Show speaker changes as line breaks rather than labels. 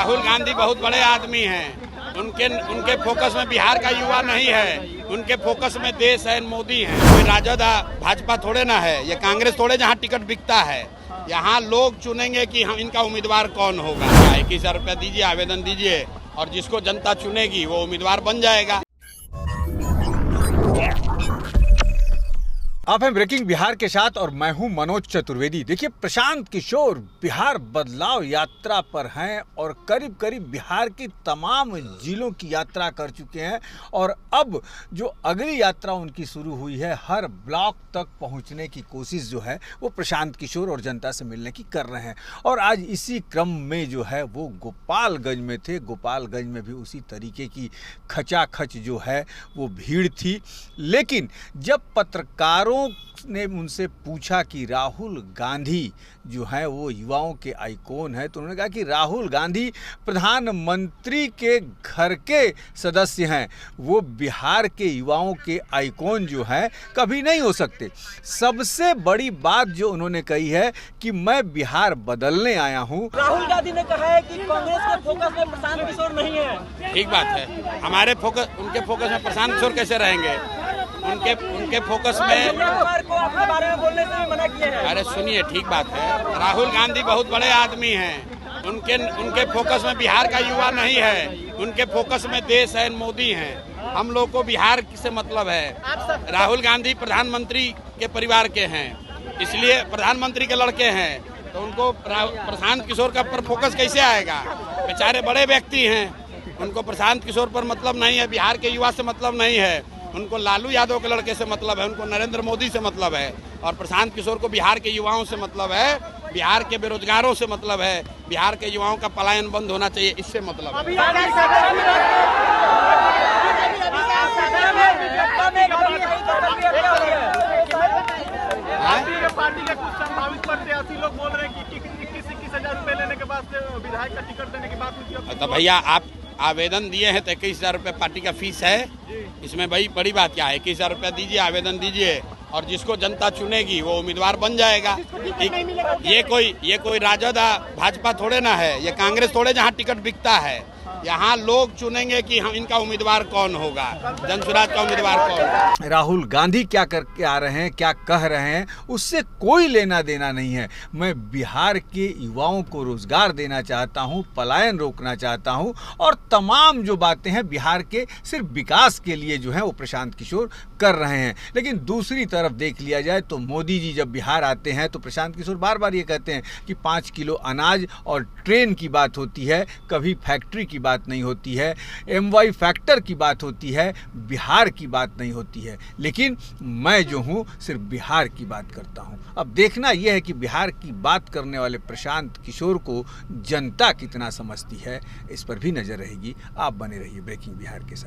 राहुल गांधी बहुत बड़े आदमी हैं। उनके फोकस में बिहार का युवा नहीं है, उनके फोकस में देश है, मोदी है। कोई राजद भाजपा थोड़े ना है, ये कांग्रेस थोड़े जहाँ टिकट बिकता है। यहाँ लोग चुनेंगे कि हम इनका उम्मीदवार कौन होगा। 21,000 रुपया दीजिए, आवेदन दीजिए और जिसको जनता चुनेगी वो उम्मीदवार बन जाएगा।
आप हैं ब्रेकिंग बिहार के साथ और मैं हूं मनोज चतुर्वेदी। देखिए, प्रशांत किशोर बिहार बदलाव यात्रा पर हैं और करीब करीब बिहार की तमाम जिलों की यात्रा कर चुके हैं और अब जो अगली यात्रा उनकी शुरू हुई है, हर ब्लॉक तक पहुंचने की कोशिश जो है वो प्रशांत किशोर और जनता से मिलने की कर रहे हैं। और आज इसी क्रम में जो है वो गोपालगंज में थे। गोपालगंज में भी उसी तरीके की खचाखच जो है वो भीड़ थी। लेकिन जब पत्रकारों ने उनसे पूछा कि राहुल गांधी जो है वो युवाओं के आइकॉन है, तो उन्होंने कहा कि राहुल गांधी प्रधानमंत्री के घर के सदस्य हैं, वो बिहार के युवाओं के आइकॉन जो है कभी नहीं हो सकते। सबसे बड़ी बात जो उन्होंने कही है कि मैं बिहार बदलने आया हूं।
राहुल गांधी ने कहा है कि कांग्रेस के फोकस में प्रशांत किशोर नहीं है।
ठीक बात है, हमारे फोकस, उनके फोकस में प्रशांत किशोर कैसे रहेंगे? उनके फोकस में
को अपने बारे में बोलने से भी मना किए हैं।
अरे सुनिए, ठीक बात है, राहुल गांधी बहुत बड़े आदमी हैं। उनके फोकस में बिहार का युवा नहीं है, उनके फोकस में देश है, मोदी हैं। हम लोग को बिहार से मतलब है। राहुल गांधी प्रधानमंत्री के परिवार के हैं, इसलिए प्रधानमंत्री के लड़के हैं, तो उनको प्रशांत किशोर का पर फोकस कैसे आएगा? बेचारे बड़े व्यक्ति हैं, उनको प्रशांत किशोर पर मतलब नहीं है, बिहार के युवा से मतलब नहीं है। उनको लालू यादव के लड़के से मतलब है, उनको नरेंद्र मोदी से मतलब है। और प्रशांत किशोर को बिहार के युवाओं से मतलब है, बिहार के बेरोजगारों से मतलब है, बिहार के युवाओं का पलायन बंद होना चाहिए, इससे मतलब है।
पार्टी के कुछ संभावित प्रत्याशी लोग बोल रहे हैं कि 21,000 रुपए लेने के बाद विधायक का टिकट देने के बाद।
तो भैया, आप आवेदन दिए हैं तो 21,000 रुपये पार्टी का फीस है। इसमें भाई बड़ी बात क्या है? 21,000 रुपया दीजिए, आवेदन दीजिए और जिसको जनता चुनेगी वो उम्मीदवार बन जाएगा। ये कोई राजद भाजपा थोड़े ना है, ये कांग्रेस थोड़े जहाँ टिकट बिकता है। यहाँ लोग चुनेंगे कि हम इनका उम्मीदवार कौन होगा, जनसुराज का उम्मीदवार कौन होगा।
राहुल गांधी क्या करके आ रहे हैं, क्या कह रहे हैं, उससे कोई लेना देना नहीं है। मैं बिहार के युवाओं को रोजगार देना चाहता हूं, पलायन रोकना चाहता हूं और तमाम जो बातें हैं बिहार के सिर्फ विकास के लिए जो है वो प्रशांत किशोर कर रहे हैं। लेकिन दूसरी तरफ देख लिया जाए तो मोदी जी जब बिहार आते हैं तो प्रशांत किशोर बार बार ये कहते हैं कि 5 किलो अनाज और ट्रेन की बात होती है, कभी फैक्ट्री की बात नहीं होती है, MY फैक्टर की बात होती है, बिहार की बात नहीं होती है। लेकिन मैं जो हूँ सिर्फ बिहार की बात करता हूँ। अब देखना यह है कि बिहार की बात करने वाले प्रशांत किशोर को जनता कितना समझती है, इस पर भी नजर रहेगी। आप बने रहिए ब्रेकिंग बिहार के साथ।